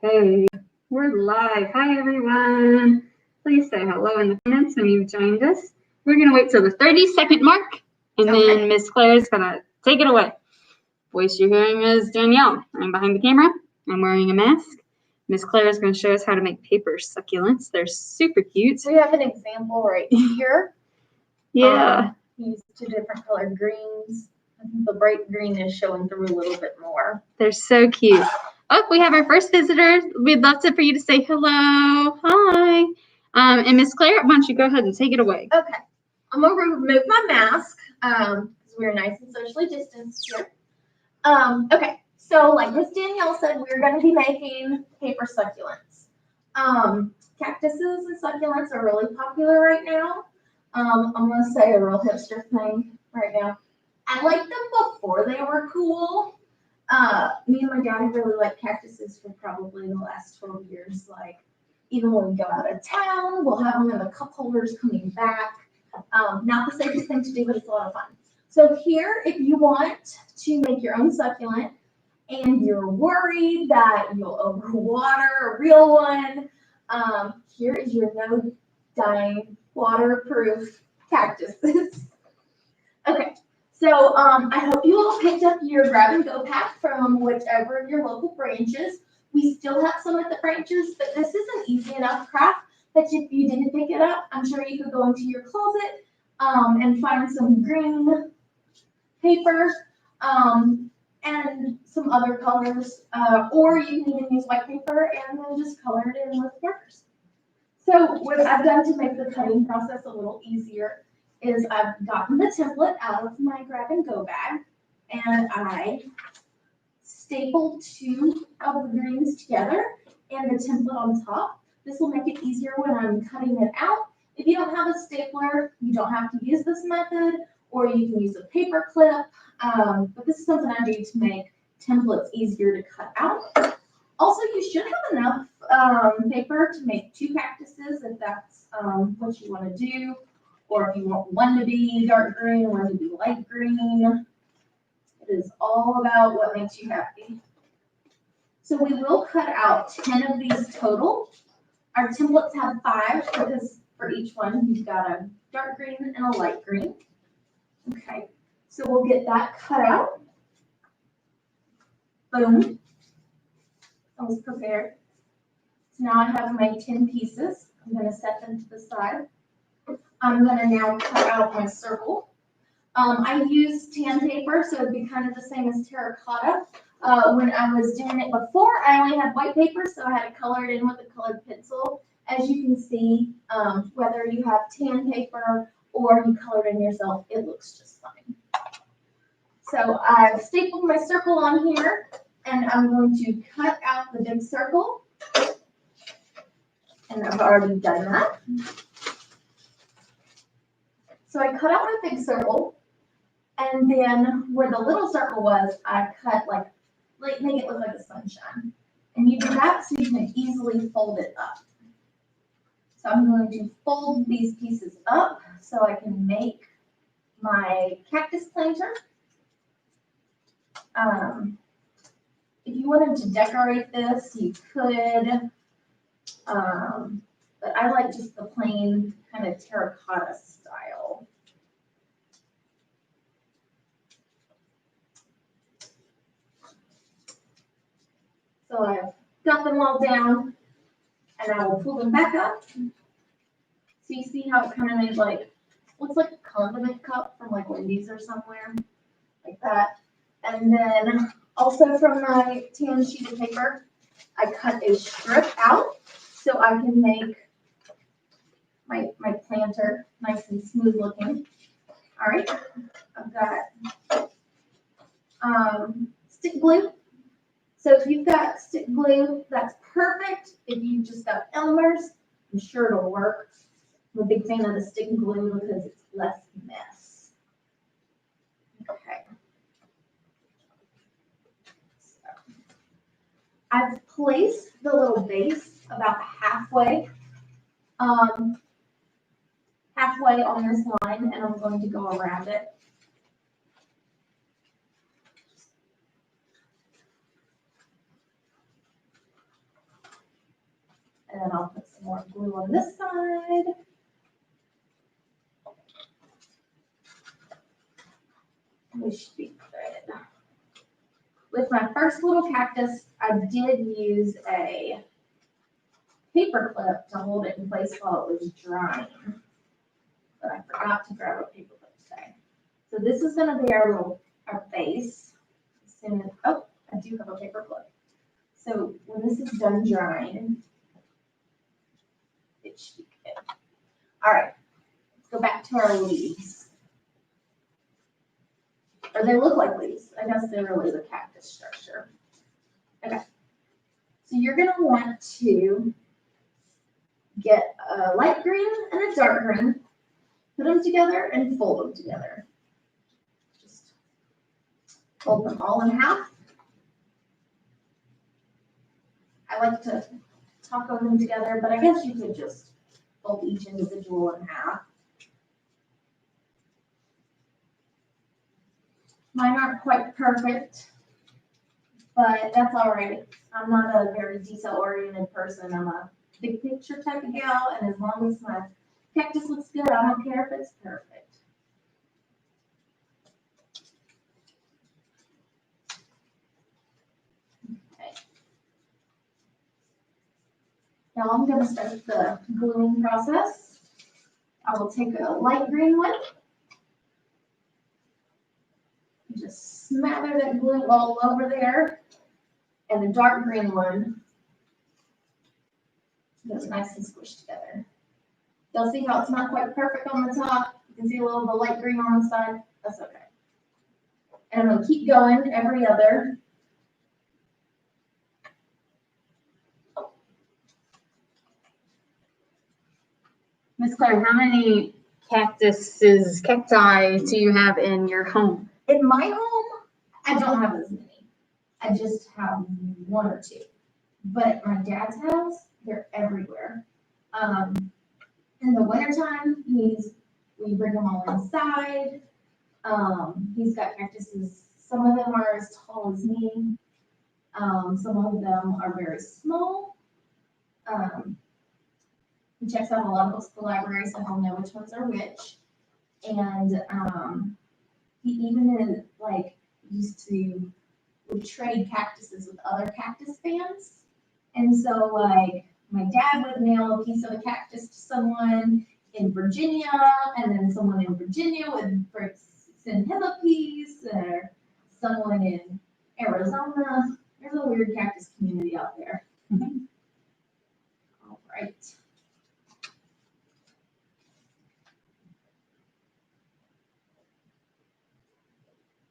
Okay, we're live. Hi, everyone. Please say hello in the comments when you've joined us. We're going to wait till the 30-second mark, and then Miss Claire is going to take it away. Voice you're hearing is Danielle. I'm behind the camera. I'm wearing a mask. Miss Claire is going to show us how to make paper succulents. They're super cute. We have an example right here. Yeah. Use two different colored greens. I think the bright green is showing through a little bit more. They're so cute. Oh, we have our first visitor. We'd love for you to say hello. Hi. And Miss Claire, why don't you go ahead and take it away? Okay. I'm going to remove my mask because we're nice and socially distanced here. Okay. So like Miss Danielle said, we're going to be making paper succulents. Cactuses and succulents are really popular right now. I'm going to say a real hipster thing right now. I liked them before they were cool. Me and my dad really liked cactuses for probably the last 12 years. Like, even when we go out of town, we'll have them in the cup holders coming back. Not the safest thing to do, but it's a lot of fun. So here, if you want to make your own succulent and you're worried that you'll overwater a real one, here is your no-dying, waterproof cactuses. Okay. So I hope you all picked up your grab-and-go pack from whichever of your local branches. We still have some at the branches, but this is an easy enough craft that if you didn't pick it up, I'm sure you could go into your closet and find some green paper and some other colors, or you can even use white paper and then just color it in with markers. So what I've done to make the cutting process a little easier is I've gotten the template out of my grab-and-go bag, and I stapled two of the greens together and the template on top. This will make it easier when I'm cutting it out. If you don't have a stapler, you don't have to use this method, or you can use a paper clip, but this is something I do to make templates easier to cut out. Also, you should have enough paper to make two cactuses if that's what you want to do. Or if you want one to be dark green, one to be light green. It is all about what makes you happy. So we will cut out 10 of these total. Our templates have 5 because for each one you've got a dark green and a light green. Okay, so we'll get that cut out. Boom. I was prepared. So now I have my 10 pieces. I'm going to set them to the side. I'm going to now cut out my circle. I use tan paper, so it'd be kind of the same as terracotta. When I was doing it before, I only had white paper, so I had to color it in with a colored pencil. As you can see, whether you have tan paper or you color it in yourself, it looks just fine. So I've stapled my circle on here, and I'm going to cut out the big circle. And I've already done that. So I cut out my big circle, and then where the little circle was, I cut make it look like a sunshine. And you do that so you can easily fold it up. So I'm going to fold these pieces up so I can make my cactus planter. If you wanted to decorate this, you could, but I like just the plain kind of terracotta style. So I've got them all down, and I will pull them back up. So you see how it kind of made looks like a condiment cup from like Wendy's or somewhere, like that. And then also from my tan sheet of paper, I cut a strip out so I can make my planter nice and smooth looking. All right, I've got stick glue. So if you've got stick glue, that's perfect. If you've just got Elmer's, I'm sure it'll work. I'm a big fan of the stick glue because it's less mess. Okay. So I've placed the little base about halfway on this line, and I'm going to go around it. And then I'll put some more glue on this side. We should be good. With my first little cactus, I did use a paper clip to hold it in place while it was drying. But I forgot to grab a paper clip today. So this is going to be our base. Oh, I do have a paper clip. So when this is done drying, it should be good. All right, let's go back to our leaves. Or they look like leaves. I guess they're really the cactus structure. Okay. So you're going to want to get a light green and a dark green, put them together and fold them together. Just fold them all in half. I like to taco them together, but I guess you could just fold each individual in half. Mine aren't quite perfect, but that's all right. I'm not a very detail-oriented person. I'm a big picture type of gal, and as long as my cactus looks good, I don't care if it's perfect. Okay. Now I'm going to start the gluing process. I will take a light green one. Just smother that glue all over there. And the dark green one goes nice and squished together. You'll see how it's not quite perfect on the top. You can see a little of the light green on the side. That's okay. And I'm going to keep going every other. Miss Claire, how many cacti do you have in your home? In my home, I don't have as many. I just have one or two. But at my dad's house, they're everywhere. In the wintertime, we bring them all inside. He's got cactuses. Some of them are as tall as me. Some of them are very small. He checks out a lot of books at the library, so he'll know which ones are which. And he even used to would trade cactuses with other cactus fans. And so my dad would mail a piece of a cactus to someone in Virginia, and then someone in Virginia would send him a piece, or someone in Arizona. There's a weird cactus community out there. Mm-hmm. All right.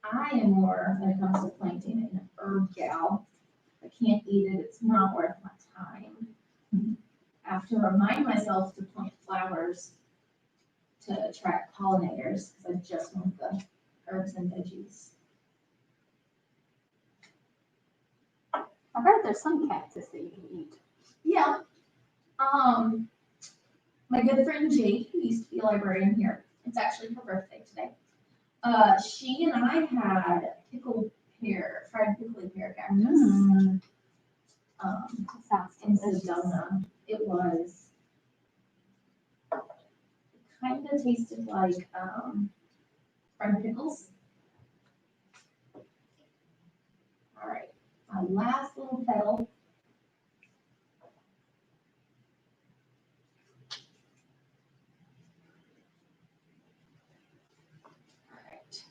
I am more, when it comes to planting, an herb gal. I can't eat it. It's not worth my time. I have to remind myself to plant flowers to attract pollinators, because I just want the herbs and veggies. I heard there's some cactus that you can eat. Yeah. My good friend Jade, who used to be a librarian here, it's actually her birthday today. She and I had fried pickled pear cactus. In Sedona. It kind of tasted like fried pickles. All right, my last little petal. All right.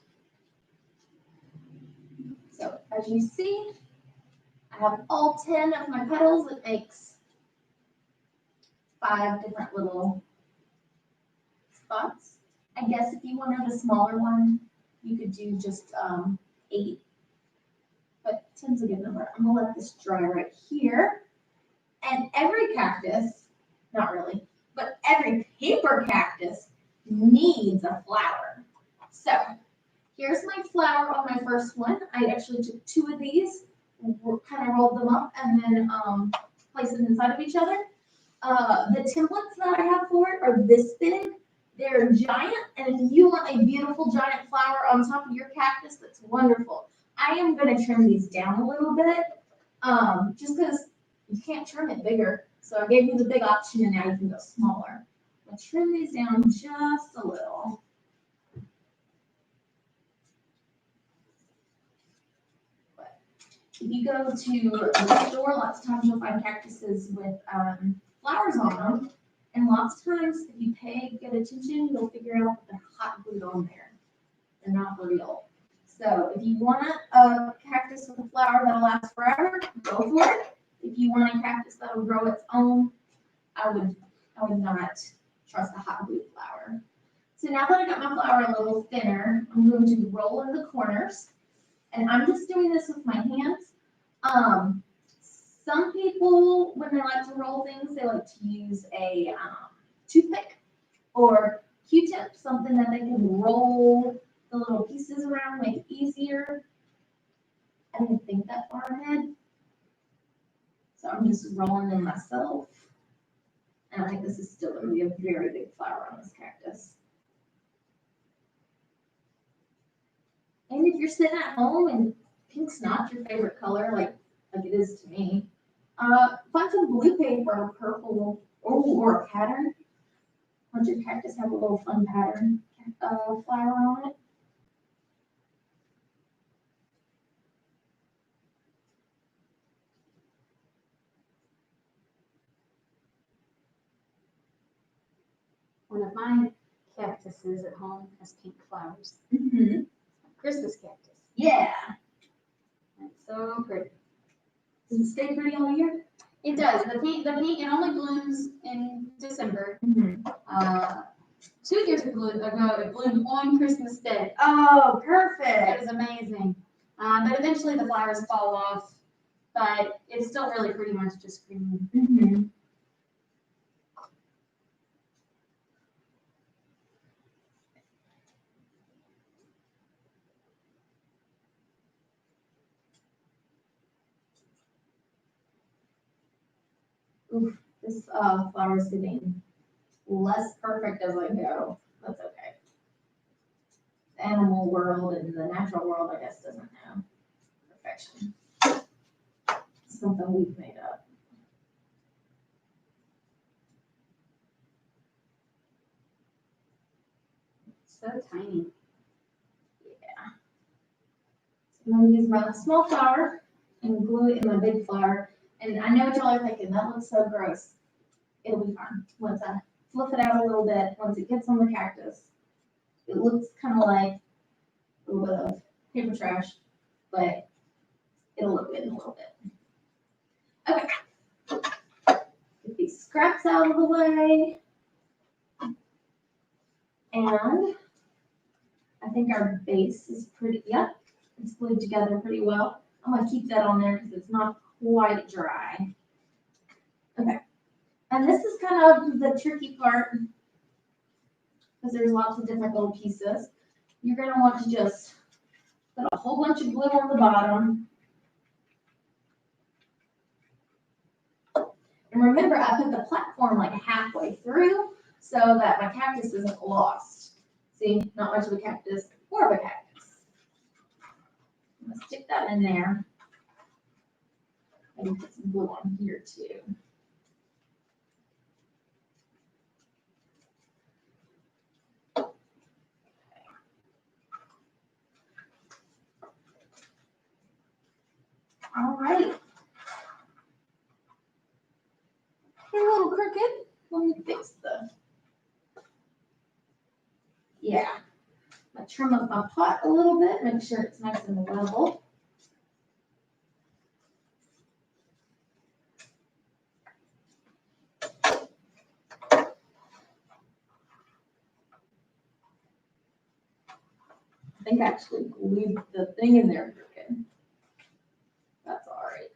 So as you see, I have all 10 of my petals. It makes 5 different little spots. I guess if you wanted a smaller one, you could do just 8. But 10's a good number. I'm gonna let this dry right here. And every cactus, not really, but every paper cactus needs a flower. So here's my flower on my first one. I actually took 2 of these, kind of rolled them up, and then placed them inside of each other. The templates that I have for it are this big. They're giant, and if you want a beautiful giant flower on top of your cactus, that's wonderful. I am going to trim these down a little bit, just because you can't trim it bigger. So I gave you the big option, and now you can go smaller. I'll trim these down just a little. But if you go to the store, lots of times you'll find cactuses with flowers on them. And lots of times, if you pay good attention, you'll figure out that they're hot glued on there. They're not real. So if you want a cactus with a flower that'll last forever, go for it. If you want a cactus that'll grow its own, I would not trust a hot glue flower. So now that I got my flower a little thinner, I'm going to roll in the corners. And I'm just doing this with my hands. Some people, when they like to roll things, they like to use a toothpick or Q-tip, something that they can roll the little pieces around, make it easier. I didn't think that far ahead. So I'm just rolling them myself. And I think this is still going to be a very big flower on this cactus. And if you're sitting at home and pink's not your favorite color, like it is to me, find some blue paper or purple or a pattern. Let your cactus have a little fun pattern flower on it. One of my cactuses at home has pink flowers. Mm-hmm. Christmas cactus. Yeah. It's so pretty. Does it stay pretty all year? It does. The pink, it only blooms in December. Mm-hmm. 2 years ago, it bloomed on Christmas Day. Oh, It perfect. was amazing. But eventually the flowers fall off, but it's still really pretty much just green. Mm-hmm. Oof, this flower is getting less perfect as I go. That's okay. The animal world and the natural world, I guess, doesn't know perfection. It's something we've made up. So tiny. Yeah. So I'm going to use my small flower and glue it in my big flower. And I know what y'all are thinking, that looks so gross. It'll be fine. Once I fluff it out a little bit, once it gets on the cactus, it looks kind of like a little bit of paper trash, but it'll look good in a little bit. Okay. Get these scraps out of the way. And I think our base is pretty, yep, it's glued together pretty well. I'm going to keep that on there because it's not quite dry. Okay. And this is kind of the tricky part because there's lots of different little pieces. You're going to want to just put a whole bunch of glue on the bottom. And remember, I put the platform like halfway through so that my cactus isn't lost. See, not much of a cactus, more of a cactus. I'm going to stick that in there. And put some glue on here too. All right. You're a little crooked. Let me fix the. Yeah. I'm going to trim up my pot a little bit, make sure it's nice and level. I think I actually glued the thing in there crooked. That's all right.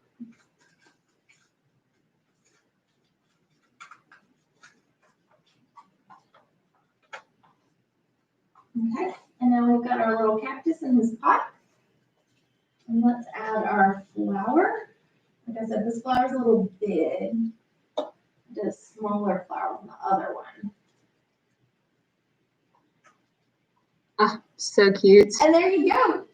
Okay, and now we've got our little cactus in his pot. And let's add our flower. Like I said, this flower's a little big. Did a smaller flower than the other one. Ah, so cute. And there you go.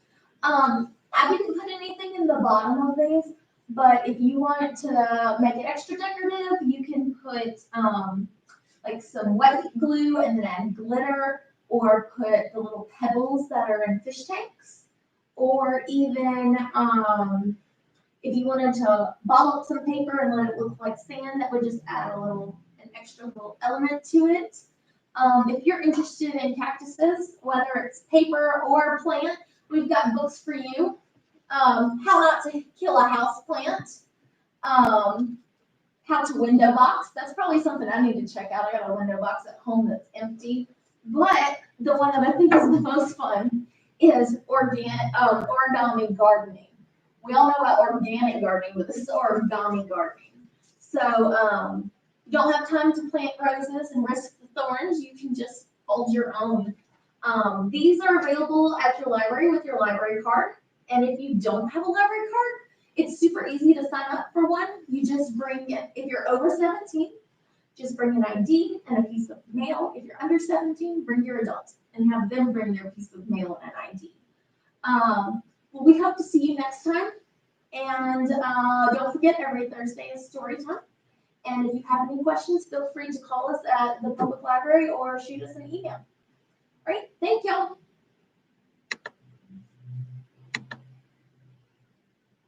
I didn't put anything in the bottom of these. But if you want to make it extra decorative, you can put like some wet glue and then add glitter, or put the little pebbles that are in fish tanks, or even if you wanted to ball up some paper and let it look like sand, that would just add an extra little element to it. If you're interested in cactuses, whether it's paper or plant, we've got books for you. How not to kill a house plant. How to window box. That's probably something I need to check out. I got a window box at home that's empty. But the one that I think is the most fun is origami gardening. We all know about organic gardening, but this is origami gardening. So you don't have time to plant roses and risk the thorns. You can just fold your own. These are available at your library with your library card. And if you don't have a library card, it's super easy to sign up for one. You just bring it, if you're over 17, just bring an ID and a piece of mail. If you're under 17, bring your adult and have them bring their piece of mail and an ID. Well, we hope to see you next time. And don't forget, every Thursday is story time. And if you have any questions, feel free to call us at the public library or shoot us an email. All right, thank y'all.